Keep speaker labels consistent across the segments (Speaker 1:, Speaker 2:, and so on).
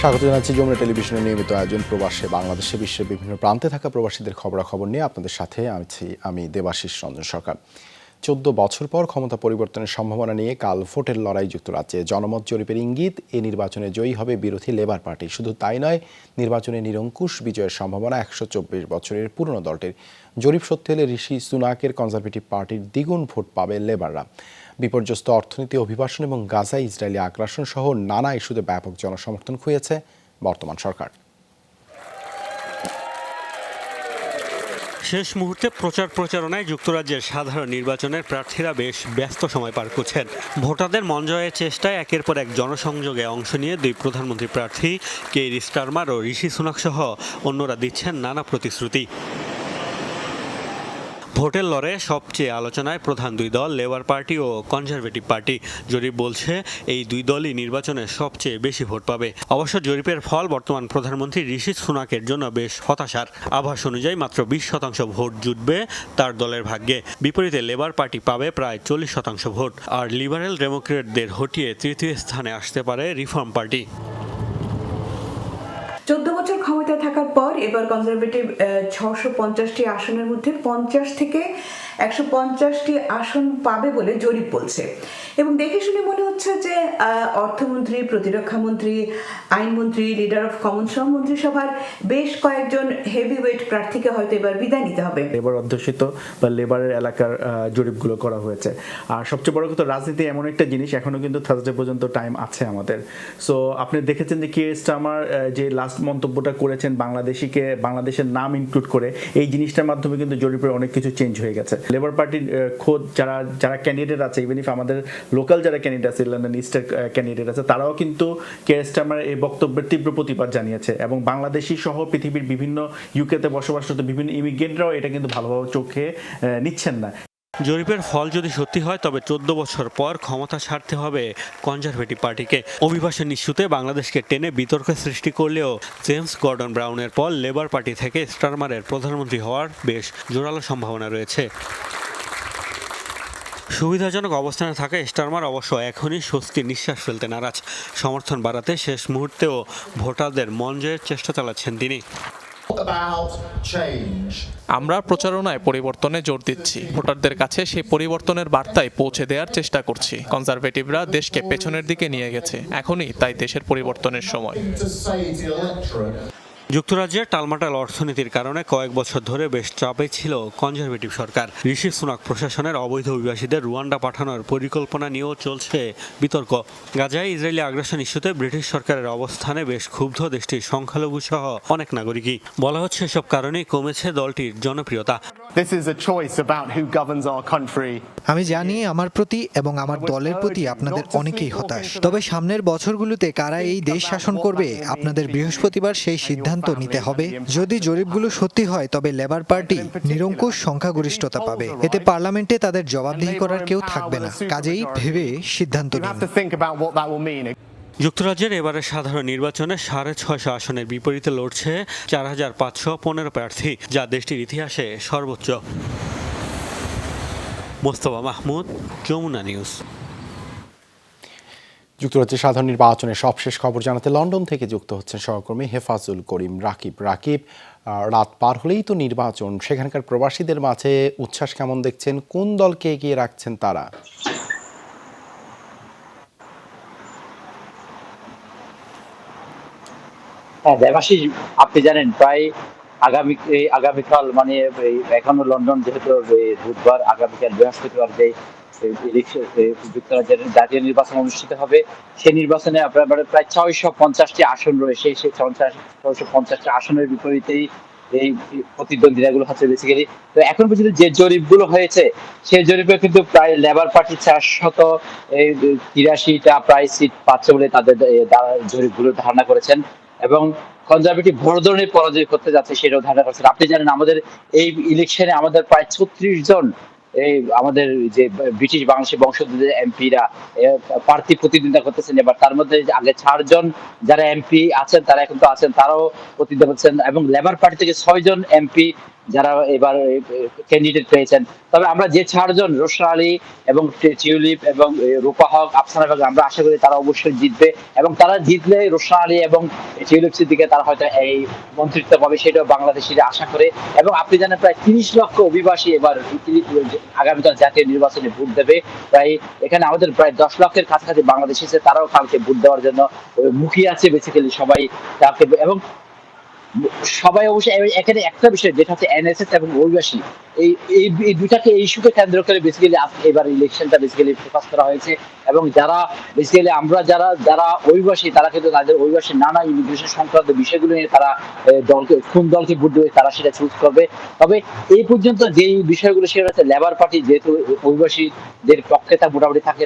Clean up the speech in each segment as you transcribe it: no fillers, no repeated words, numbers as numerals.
Speaker 1: স্বাগত জানাচ্ছি যমুনা টেলিভিশনের নিয়মিত আয়োজন প্রবাসে বাংলাদেশে বিশ্বের বিভিন্ন প্রান্তে থাকা প্রবাসীদের খবরাখবর নিয়ে আপনাদের সাথে আমি দেবাশিস রঞ্জন সরকার। 14 বছর পর ক্ষমতা পরিবর্তনের সম্ভাবনা নিয়ে কাল ভোটের লড়াই যুক্তরাজ্যে। জনমত জরিপের ইঙ্গিত, এই নির্বাচনে জয়ী হবে বিরোধী লেবার পার্টি। শুধু তাই নয়, নির্বাচনে নিরঙ্কুশ বিজয়ের সম্ভাবনা 124 বছরের পুরনো দলটির। জরিপ সত্যি হলে ঋষি সুনাকের কনজারভেটিভ পার্টির দ্বিগুণ ভোট পাবে লেবাররা। বিপর্যস্ত অর্থনীতি, অভিবাসন এবং গাজায় ইসরায়েলি আগ্রাসন সহ নানা ইস্যুতে ব্যাপক জনসমর্থন খুঁজেছে বর্তমান সরকার।
Speaker 2: শেষ মুহূর্তে প্রচারণায় যুক্তরাজ্যের সাধারণ নির্বাচনের প্রার্থীরা বেশ ব্যস্ত সময় পার করছেন। ভোটারদের মন জয়ের চেষ্টায় একের পর এক জনসংযোগে অংশ নিয়ে দুই প্রধানমন্ত্রী প্রার্থী কেইর স্টারমার ও ঋষি সুনাক সহ অন্যরা দিচ্ছেন নানা প্রতিশ্রুতি। ভোটের লড়াইয়ে সবচেয়ে আলোচনায় প্রধান দুই দল লেবার পার্টি ও কনজারভেটিভ পার্টি। জরিপ বলছে এই দুই দলই নির্বাচনে সবচেয়ে বেশি ভোট পাবে। অবশ্য জরিপের ফল বর্তমান প্রধানমন্ত্রী ঋষি সুনাকের জন্য বেশ হতাশার। আভাস অনুযায়ী মাত্র 20% ভোট জুটবে তার দলের ভাগ্যে। বিপরীতে লেবার পার্টি পাবে প্রায় 40% ভোট, আর লিবারেল ডেমোক্রেটদের হটিয়ে তৃতীয় স্থানে আসতে পারে রিফর্ম পার্টি।
Speaker 3: 14 বছর ক্ষমতায় থাকার পর এবার কনজারভেটিভ 650টি আসনের মধ্যে 50 থেকে 150টি আসন পাবে বলে জরিপ বলছে। এবং দেখে শুনে মনে হচ্ছে যে অর্থমন্ত্রী, প্রতিরক্ষামন্ত্রী, আইনমন্ত্রী, লিডার অফ কমন্স সহ মন্ত্রিসভার বেশ কয়েকজন হেভিওয়েট প্রার্থীকে হয়তো এবার বিদায় নিতে হবে।
Speaker 4: লেবার অধ্যুষিত বা লেবারের এলাকার জরিপগুলো করা হয়েছে। আর সবচেয়ে বড় কথা, রাজনীতি এমন একটা জিনিস, এখনো কিন্তু থার্সডে পর্যন্ত টাইম আছে আমাদের। সো আপনি দেখেছেন যে কেইর স্টারমার যে লাস্ট মন্তব্যটা করেছেন বাংলাদেশের নাম ইনক্লুড করে, এই জিনিসটার মাধ্যমে কিন্তু জরিপের অনেক কিছু চেঞ্জ হয়ে গেছে। লেবার পার্টির খোদ যারা ক্যান্ডিডেট আছে, ইভেন ইফ আমাদের লোকাল যারা ক্যান্ডিডেট আছে, লন্ডন ইস্টের ক্যান্ডিডেট আছে, তারাও কিন্তু কেইর স্টারমার এই বক্তব্যের তীব্র প্রতিবাদ জানিয়েছে। এবং বাংলাদেশি সহ পৃথিবীর বিভিন্ন ইউকেতে বসবাসরত বিভিন্ন ইমিগ্রেন্টরাও এটা কিন্তু ভালোভাবে চোখে নিচ্ছেন না।
Speaker 2: জরিপের ফল যদি সত্যি হয়, তবে 14 বছর পর ক্ষমতা ছাড়তে হবে কনজারভেটিভ পার্টিকে। অভিবাসন ইস্যুতে বাংলাদেশকে টেনে বিতর্ক সৃষ্টি করলেও জেমস গর্ডন ব্রাউনের পর লেবার পার্টি থেকে স্টারমারের প্রধানমন্ত্রী হওয়ার বেশ জোরালো সম্ভাবনা রয়েছে। সুবিধাজনক অবস্থানে থাকা স্টারমার অবশ্য এখনই স্বস্তির নিঃশ্বাস ফেলতে নারাজ। সমর্থন বাড়াতে শেষ মুহূর্তেও ভোটারদের মন জয়ের চেষ্টা চালাচ্ছেন তিনি।
Speaker 5: আমরা প্রচারণায় পরিবর্তনে জোর দিচ্ছি, ভোটারদের কাছে সেই পরিবর্তনের বার্তায় পৌঁছে দেওয়ার চেষ্টা করছি। কনজারভেটিভরা দেশকে পেছনের দিকে নিয়ে গেছে, এখনই তাই দেশের পরিবর্তনের সময়।
Speaker 2: যুক্তরাজ্যের টালমাটাল অর্থনীতির কারণে কয়েক বছর ধরে বেশ চাপে ছিল কনজারভেটিভ সরকার। ঋষি সুনাক প্রশাসনের অবৈধ অভিবাসীদের রুয়ান্ডা পাঠানোর পরিকল্পনা নিয়েও চলছে বিতর্ক। গাজায় ইসরায়েলি আগ্রাসন ইস্যুতে ব্রিটিশ সরকারের অবস্থানে বেশ ক্ষুব্ধ দেশটির সংখ্যালঘু সহ অনেক নাগরিকই। বলা হচ্ছে এসব কারণেই কমেছে দলটির জনপ্রিয়তা।
Speaker 6: আমি জানি আমার প্রতি এবং আমার দলের প্রতি আপনাদের অনেকেই হতাশ। তবে সামনের বছরগুলোতে কারা এই দেশ শাসন করবে, আপনাদের বৃহস্পতিবার সেই সিদ্ধান্ত নিতে হবে। যদি জরিপগুলো সত্যি হয়, তবে লেবার পার্টি নিরঙ্কুশ সংখ্যাগরিষ্ঠতা পাবে। এতে পার্লামেন্টে তাদের জবাবদিহি করার কেউ থাকবে না। কাজেই ভেবে সিদ্ধান্ত নিন।
Speaker 2: যুক্তরাজ্যের এবারের সাধারণ নির্বাচনে 650 আসনের বিপরীতে লড়ছে 4515 প্রার্থী, যা দেশটির ইতিহাসে সর্বোচ্চ। মোস্তফা মাহমুদ, যমুনা নিউজ।
Speaker 1: যুক্তরাজ্যের সাধারণ নির্বাচনের সবশেষ খবর জানাতে লন্ডন থেকে যুক্ত হচ্ছেন সহকর্মী হেফাজুল করিম রাকিব। রাত পার হলেই তো নির্বাচন, সেখানকার প্রবাসীদের মাঝে উচ্ছ্বাস কেমন দেখছেন? কোন দলকে এগিয়ে রাখছেন তারা?
Speaker 7: হ্যাঁ দেবাশিস, আপনি জানেন প্রায় আগামীকাল মানে এখনো লন্ডন যেহেতু বুধবার, আগামীকাল বৃহস্পতিবার যে যুক্তরাজ্যের জাতীয় নির্বাচন অনুষ্ঠিত হবে, সেই নির্বাচনে আপনার প্রায় 650টি আসন রয়েছে। সেই 650টি আসনের বিপরীতেই এই প্রতিদ্বন্দ্বিতাগুলো হচ্ছে বেসিক্যালি। তো এখন পর্যন্ত যে জরিপগুলো হয়েছে, সেই জরিপে কিন্তু প্রায় লেবার পার্টি 483টা প্রায় সিট পাচ্ছে বলে তাদের জরিপগুলো ধারণা করেছেন। এবং কনজারভেটিভ বড় ধরনের পরাজয় করতে যাচ্ছে সেটাও ধারণা করছেন। আপনি জানেন আমাদের এই ইলেকশনে আমাদের প্রায় 36 জন এই আমাদের যে ব্রিটিশ বাংলাদেশি বংশোদ্ভূত এমপিরা প্রার্থী প্রতিদ্বন্দ্বিতা করতেছেন। এবার তার মধ্যে আগে 4 জন যারা এমপি আছেন তারা এখন তো আছেন, তারাও প্রতিদ্বন্দ্বিতা করছেন। এবং লেবার পার্টি থেকে 6 জন এমপি যারা এবার ক্যান্ডিডেট পেয়েছেন। তবে আমরা যে 4 জন রোশনা আলী এবং টিউলিপ এবং রূপা হক, আফসানা বেগম, আমরা আশা করি তারা অবশ্যই জিতবে এবং তারা জিতলে রোশনা আলী এবং টিউলিপ সিদ্দিকে তারা হয়তো এই মন্ত্রিত্ব পাবে, সেটাও বাংলাদেশিরা আশা করে। এবং আপনি জানেন প্রায় 30 লক্ষ অভিবাসী এবার আগামীকাল জাতীয় নির্বাচনে ভোট দেবে। তাই এখানে আমাদের প্রায় 10 লক্ষের কাছাকাছি বাংলাদেশি আছে, তারাও কালকে ভোট দেওয়ার জন্য মুখিয়ে আছে বেসিক্যালি সবাই তাকে। এবং সবাই অবশ্যই এখানে একটা বিষয় যেটা হচ্ছে এনএসএস এবং অভিবাসী, এই এই দুইটাকে এই ইস্যুকে কেন্দ্র করে বেসিক্যালি এবার ইলেকশনটা বেসিক্যালি ফোকাস করা হয়েছে। এবং যারা বেসিক্যালি আমরা যারা অভিবাসী, তারা কিন্তু তাদের অভিবাসী নানা ইমিগ্রেশন সংক্রান্ত বিষয়গুলো নিয়ে তারা কোন দলকে ভোট দেবে তারা সেটা চুজ করবে। তবে এই পর্যন্ত যেই বিষয়গুলো সেটা হচ্ছে লেবার পার্টি যেহেতু অভিবাসীদের পক্ষে তা মোটামুটি থাকে,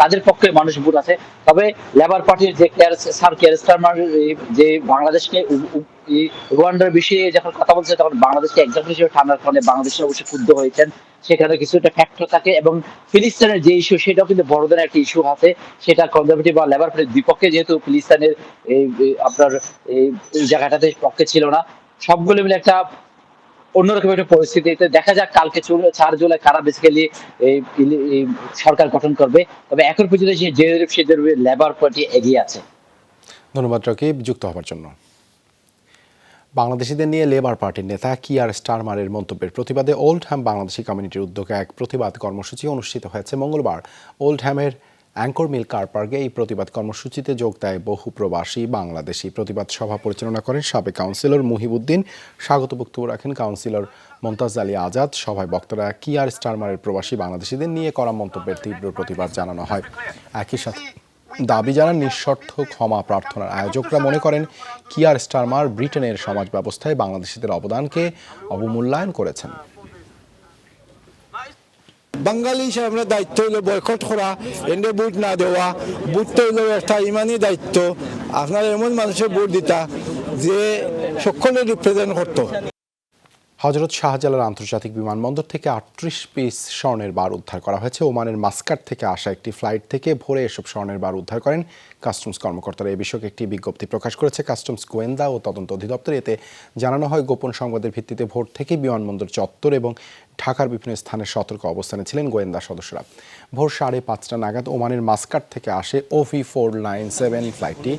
Speaker 7: তাদের পক্ষে মানুষ ভোট আছে। তবে লেবার পার্টির যে স্যার কেয়ার স্টারমার যে বাংলাদেশকে রুয়ান্ডার বিষয়ে যখন কথা বলছে তখন বাংলাদেশকে এক্সাম্পল হিসেবে টানার কারণে বাংলাদেশে অবশ্যই ক্ষুব্ধ হয়েছেন, সেখানে কিছুটা ফ্যাক্টর থাকে। এবং ফিলিস্তিনের যে ইস্যু সেটাও কিন্তু বড় ধরনের একটা ইস্যু আছে, সেটা কনজারভেটিভ বা লেবার পার্টির বিপক্ষে, যেহেতু ফিলিস্তিনের আপনার এই জায়গাটাতে পক্ষে ছিল না। সবগুলো মিলে একটা অন্যরকম একটা পরিস্থিতিতে দেখা যাক কালকে 4 জুলাই কারা বেসিক্যালি এই সরকার গঠন করবে। তবে এখন পর্যন্ত যে লেবার পার্টি এগিয়ে আছে।
Speaker 1: ধন্যবাদ রকিব যুক্ত হবার জন্য। বাংলাদেশিদের নিয়ে লেবার পার্টির নেতা কিয়ার স্টারমারের মন্তব্যের প্রতিবাদে ওল্ডহ্যাম বাংলাদেশি কমিউনিটির উদ্যোগে এক প্রতিবাদ কর্মসূচি অনুষ্ঠিত হয়েছে মঙ্গলবার। ওল্ডহ্যামের অ্যাঙ্কর মিল কার পার্কে এই প্রতিবাদ কর্মসূচিতে যোগ দেয় বহু প্রবাসী বাংলাদেশি। প্রতিবাদ সভা পরিচালনা করেন সাবেক কাউন্সিলর মুহিবউদ্দিন। স্বাগত বক্তব্য রাখেন কাউন্সিলর মমতাজ আলী আজাদ। সভায় বক্তারা কিয়ার স্টারমারের প্রবাসী বাংলাদেশিদের নিয়ে করা মন্তব্যের তীব্র প্রতিবাদ জানানো হয়। একই সাথে দাবি জানান নিঃশর্ত ক্ষমা প্রার্থনার আয়োজকরা মনে করেন কিয়ার স্টারমার ব্রিটেনের সমাজ ব্যবস্থায় বাংলাদেশিদের অবদানকে অবমূল্যায়ন করেছেন।
Speaker 8: বাঙালি হিসাবে আমরা দায়িত্ব হইল বয়কট করা, এন্ডে ভোট না দেওয়া। ভোটটা হইল একটা ইমানি দায়িত্ব, আপনারা এমন মানুষের ভোট দিতা যে সকলে রিপ্রেজেন্ট করতো।
Speaker 1: হযরত শাহজালাল আন্তর্জাতিক বিমানবন্দর থেকে 38 পিস স্বর্ণের বার উদ্ধার করা হয়েছে। ওমানের মাস্কাট থেকে আসা একটি ফ্লাইট থেকে ভোরে এসব স্বর্ণের বার উদ্ধার করেন কাস্টমস কর্মকর্তারা। এ বিষয়ে একটি বিজ্ঞপ্তি প্রকাশ করেছে কাস্টমস গোয়েন্দা ও তদন্ত অধিদপ্তর। এতে জানানো হয় গোপন সংবাদের ভিত্তিতে ভোর থেকে বিমানবন্দর চত্বর এবং ঢাকার বিভিন্ন স্থানে সতর্ক অবস্থানে ছিলেন গোয়েন্দা সদস্যরা। ভোর 5:30 নাগাদ ওমানের মাস্কাট থেকে আসে OV497 ফ্লাইটটি।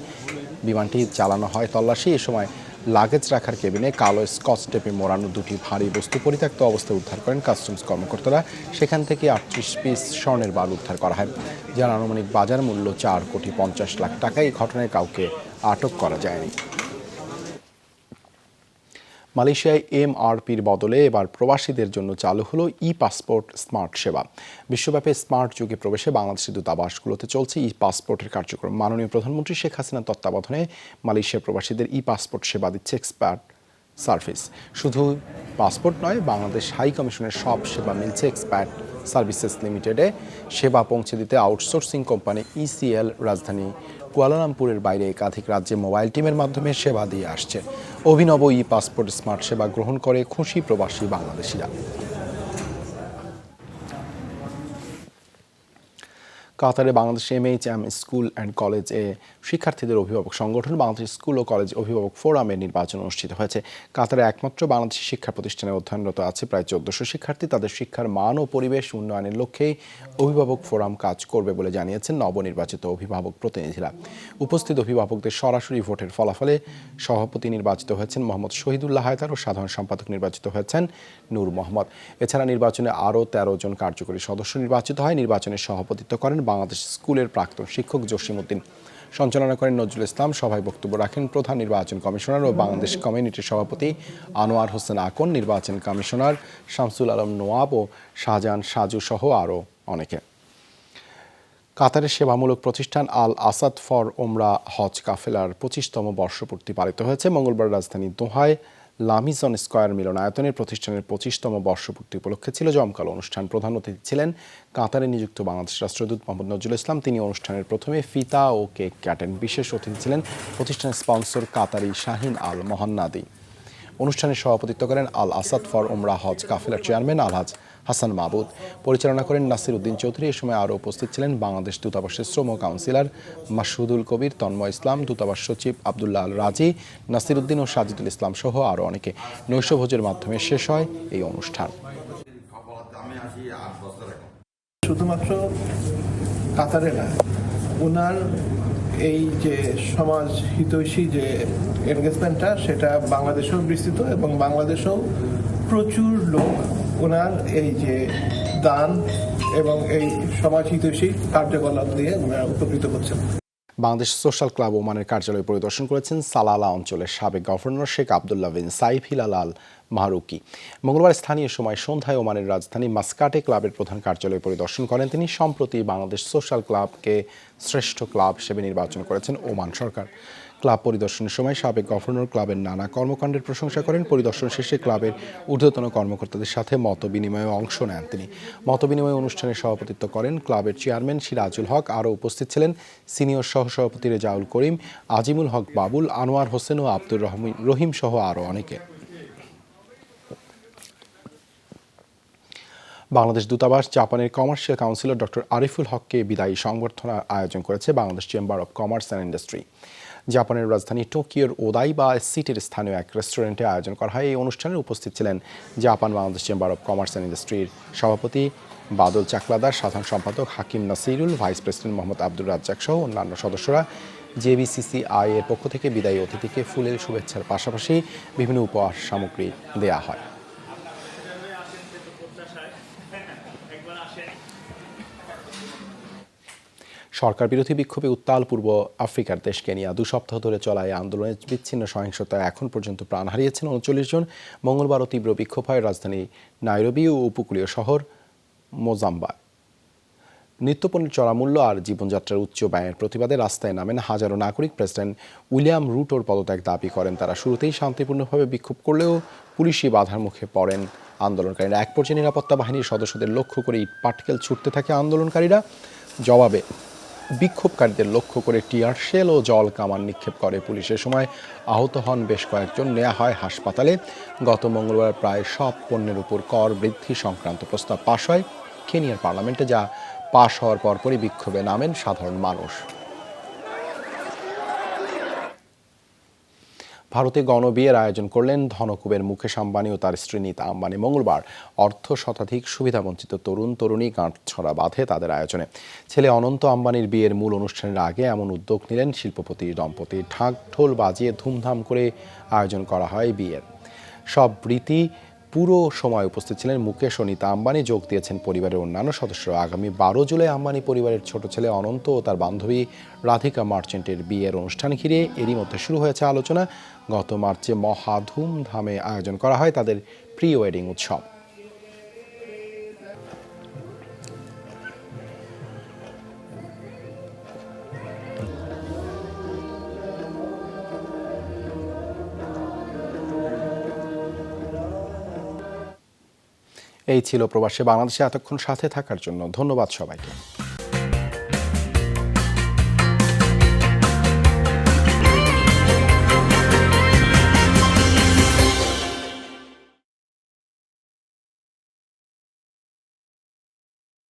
Speaker 1: বিমানটি চালানো হয় তল্লাশি। এ সময় লাগেজ রাখার কেবিনে কালো স্কচ টেপে মোড়ানো দুটি ভারী বস্তু পরিত্যক্ত অবস্থায় উদ্ধার করেন কাস্টমস কর্মকর্তারা। সেখান থেকে 38 পিস স্বর্ণের বার উদ্ধার করা হয়, যার আনুমানিক বাজার মূল্য 4,50,00,000 টাকা। এই ঘটনায় কাউকে আটক করা যায়নি। মালয়েশিয়ায় MRPর বদলে এবার প্রবাসীদের জন্য চালু হলো পাসপোর্ট স্মার্ট সেবা। বিশ্বব্যাপী স্মার্ট যুগে প্রবেশে বাংলাদেশের দূতাবাসগুলোতে চলছে পাসপোর্টের কার্যক্রম। মাননীয় প্রধানমন্ত্রী শেখ হাসিনার তত্ত্বাবধানে মালয়েশিয়ার প্রবাসীদের পাসপোর্ট সেবা দিচ্ছে এক্সপার্ট সার্ভিস। শুধু পাসপোর্ট নয়, বাংলাদেশ হাই কমিশনের সব সেবা মিলছে এক্সপার্ট সার্ভিসেস লিমিটেডে। সেবা পৌঁছে দিতে আউটসোর্সিং কোম্পানি ECL রাজধানী কুয়ালালামপুরের বাইরে একাধিক রাজ্যে মোবাইল টিমের মাধ্যমে সেবা দিয়ে আসছে। অভিনব পাসপোর্ট স্মার্ট সেবা গ্রহণ করে খুশি প্রবাসী বাংলাদেশিরা। কাতারে বাংলাদেশ MHM স্কুল অ্যান্ড কলেজে শিক্ষার্থীদের অভিভাবক সংগঠন বাংলাদেশ স্কুল ও কলেজ অভিভাবক ফোরামের নির্বাচন অনুষ্ঠিত হয়েছে। কাতারে একমাত্র বাংলাদেশি শিক্ষা প্রতিষ্ঠানে অধ্যয়নরত আছে প্রায় 1400 শিক্ষার্থী। তাদের শিক্ষার মান ও পরিবেশ উন্নয়নের লক্ষ্যেই অভিভাবক ফোরাম কাজ করবে বলে জানিয়েছেন নবনির্বাচিত অভিভাবক প্রতিনিধিরা। উপস্থিত অভিভাবকদের সরাসরি ভোটের ফলাফলে সভাপতি নির্বাচিত হয়েছেন মোহাম্মদ শহীদুল্লাহ হায়দার ও সাধারণ সম্পাদক নির্বাচিত হয়েছেন নূর মোহাম্মদ। এছাড়া নির্বাচনে আরও 13 জন কার্যকরী সদস্য নির্বাচিত হয়। নির্বাচনে সভাপতিত্ব করেন বাংলাদেশ স্কুলের প্রাক্তন শিক্ষক জসিমউদ্দিন। সঞ্চালনা করেন নজরুল ইসলাম। সভায় বক্তব্য রাখেন প্রধান নির্বাচন কমিশনার ও বাংলাদেশ কমিউনিটির সভাপতি আনোয়ার হোসেন আকন, নির্বাচন কমিশনার শামসুল আলম নোয়াব ও শাহজাহান সাজু সহ আরও অনেকে। কাতারের সেবামূলক প্রতিষ্ঠান আল আসাদ ফর ওমরা হজ কাফেলার 25তম বর্ষপূর্তি পালিত হয়েছে। মঙ্গলবার রাজধানী দোহায় লামিজন স্কয়ার মিলনায়তনের প্রতিষ্ঠানের 25তম বর্ষপূর্তি উপলক্ষে ছিল জমকালো অনুষ্ঠান। প্রধান অতিথি ছিলেন কাতারে নিযুক্ত বাংলাদেশ রাষ্ট্রদূত মোহাম্মদ নজরুল ইসলাম। তিনি অনুষ্ঠানের প্রথমে ফিতা ও কেক কাটেন। বিশেষ অতিথি ছিলেন প্রতিষ্ঠানের স্পন্সর কাতারি শাহিন আল মহান্নাদি। অনুষ্ঠানে সভাপতিত্ব করেন আল আসাদ ফর ওমরা হজ কাফেলার চেয়ারম্যান আলহাজ হাসান মাহবুদ। পরিচালনা করেন নাসির উদ্দিন চৌধুরী। এ সময় আরও উপস্থিত ছিলেন বাংলাদেশ দূতাবাসের শ্রম কাউন্সিলর মাসুদুল কবির, তন্ময় ইসলাম, দূতাবাস সচিব আবদুল্লাহ আল রাজি, নাসির উদ্দিন ও সাজিদুল ইসলাম সহ আরও অনেকে। নৈশভোজের মাধ্যমে শেষ হয় এই অনুষ্ঠান।
Speaker 9: শুধুমাত্র কাতারে না, ওনার এই যে সমাজ হিতৈষী যে এনগেজমেন্টটা সেটা বাংলাদেশেও বিস্তৃত এবং বাংলাদেশেও প্রচুর লোক ওনার এই যে দান এবং এই সমাজ হিতৈষী কার্যকলাপ দিয়ে ওনারা উপকৃত হচ্ছেন।
Speaker 1: বাংলাদেশ সোশ্যাল ক্লাব ওমানের কার্যালয় পরিদর্শন করেছেন সালালা অঞ্চলের সাবেক গভর্নর শেখ আবদুল্লাহ বিন সাইফ হিলাল আল মাহরুকি। মঙ্গলবার স্থানীয় সময় সন্ধ্যায় ওমানের রাজধানী মাস্কাটে ক্লাবের প্রধান কার্যালয় পরিদর্শন করেন তিনি। সম্প্রতি বাংলাদেশ সোশ্যাল ক্লাবকে শ্রেষ্ঠ ক্লাব হিসেবে নির্বাচন করেছেন ওমান সরকার। ক্লাব পরিদর্শনের সময় সাবেক গভর্নর ক্লাবের নানা কর্মকাণ্ডের প্রশংসা করেন। পরিদর্শন শেষে ক্লাবের ঊর্ধ্বতন কর্মকর্তাদের সাথে মতবিনিময়ে অংশ নেন তিনি। মতবিনিময় অনুষ্ঠানে সভাপতিত্ব করেন ক্লাবের চেয়ারম্যান সিরাজুল হক। আরও উপস্থিত ছিলেন সিনিয়র সহসভাপতি রেজাউল করিম, আজিমুল হক বাবুল, আনোয়ার হোসেন ও আব্দুর রহিম সহ আরও অনেকে। বাংলাদেশ দূতাবাস জাপানের কমার্শিয়াল কাউন্সিলর ডক্টর আরিফুল হককে বিদায়ী সংবর্ধনার আয়োজন করেছে Bangladesh chamber of commerce and industry. জাপানের রাজধানী টোকিওর ওদাইবা সিটির স্থানীয় এক রেস্টুরেন্টে আয়োজন করা হয়। এই অনুষ্ঠানে উপস্থিত ছিলেন Japan Bangladesh chamber of commerce and ইন্ডাস্ট্রির সভাপতি বাদল চাকলাদার, সাধারণ সম্পাদক হাকিম নাসিরুল, ভাইস প্রেসিডেন্ট মোহাম্মদ আব্দুর রাজ্জাক সহ অন্যান্য সদস্যরা। জেবিসিসিআই এর পক্ষ থেকে বিদায়ী অতিথিকে ফুলের শুভেচ্ছার পাশাপাশি বিভিন্ন উপহার সামগ্রী দেয়া হয়। সরকার বিরোধী বিক্ষোভে উত্তাল পূর্ব আফ্রিকার দেশ কেনিয়া। 2 সপ্তাহ ধরে চলা এই আন্দোলনে বিচ্ছিন্ন সহিংসতায় এখন পর্যন্ত প্রাণ হারিয়েছেন 39 জন। মঙ্গলবারও তীব্র বিক্ষোভ হয় রাজধানী নাইরোবি ও উপকূলীয় শহর মোজাম্বায়। নিত্যপণ্যের চড়া মূল্য আর জীবনযাত্রার উচ্চ ব্যয়ের প্রতিবাদে রাস্তায় নামেন হাজারো নাগরিক। প্রেসিডেন্ট উইলিয়াম রুটোর পদত্যাগ দাবি করেন তারা। শুরুতেই শান্তিপূর্ণভাবে বিক্ষোভ করলেও পুলিশি বাধার মুখে পড়েন আন্দোলনকারীরা। এক পর্যায়ে নিরাপত্তা বাহিনীর সদস্যদের লক্ষ্য করে ইট পাটকেল ছুটতে থাকে আন্দোলনকারীরা। জবাবে বিক্ষোভকারীদের লক্ষ্য করে টিয়ার শেল ও জল কামান নিক্ষেপ করে পুলিশ। এ সময় আহত হন বেশ কয়েকজন, নেওয়া হয় হাসপাতালে। গত মঙ্গলবার প্রায় সব পণ্যের উপর কর বৃদ্ধি সংক্রান্ত প্রস্তাব পাশ হয় কেনিয়ার পার্লামেন্টে, যা পাশ হওয়ার পরপরই বিক্ষোভে নামেন সাধারণ মানুষ। ভারতে গণবিয়ের আয়োজন করলেন ধনকুবের মুকেশ আম্বানি ও তার স্ত্রী নীতা আম্বানি। মঙ্গলবার অর্থ শতাধিক সুবিধাবঞ্চিত তরুণ তরুণী গাঁটছড়া বাঁধে তাদের আয়োজনে। ছেলে অনন্ত আম্বানির বিয়ের মূল অনুষ্ঠানের আগে এমন উদ্যোগ নিলেন শিল্পপতি দম্পতি। ঢাক ঢোল বাজিয়ে ধুমধাম করে আয়োজন করা হয় বিয়ের। সব রীতি পুরো সময় উপস্থিত ছিলেন মুকেশ ও নীতা আম্বানি। যোগ দিয়েছেন পরিবারের অন্যান্য সদস্যরা। আগামী 12 জুলাই আম্বানি পরিবারের ছোট ছেলে অনন্ত ও তার বান্ধবী রাধিকা মার্চেন্টের বিয়ের অনুষ্ঠান ঘিরে এরই মধ্যে শুরু হয়েছে আলোচনা। গত মার্চে মহা ধুমধামে আয়োজন করা হয় তাদের প্রি ওয়েডিং উৎসব। এই ছিল প্রবাসী বাংলাদেশে এতক্ষণ সাথে থাকার জন্য ধন্যবাদ সবাইকে।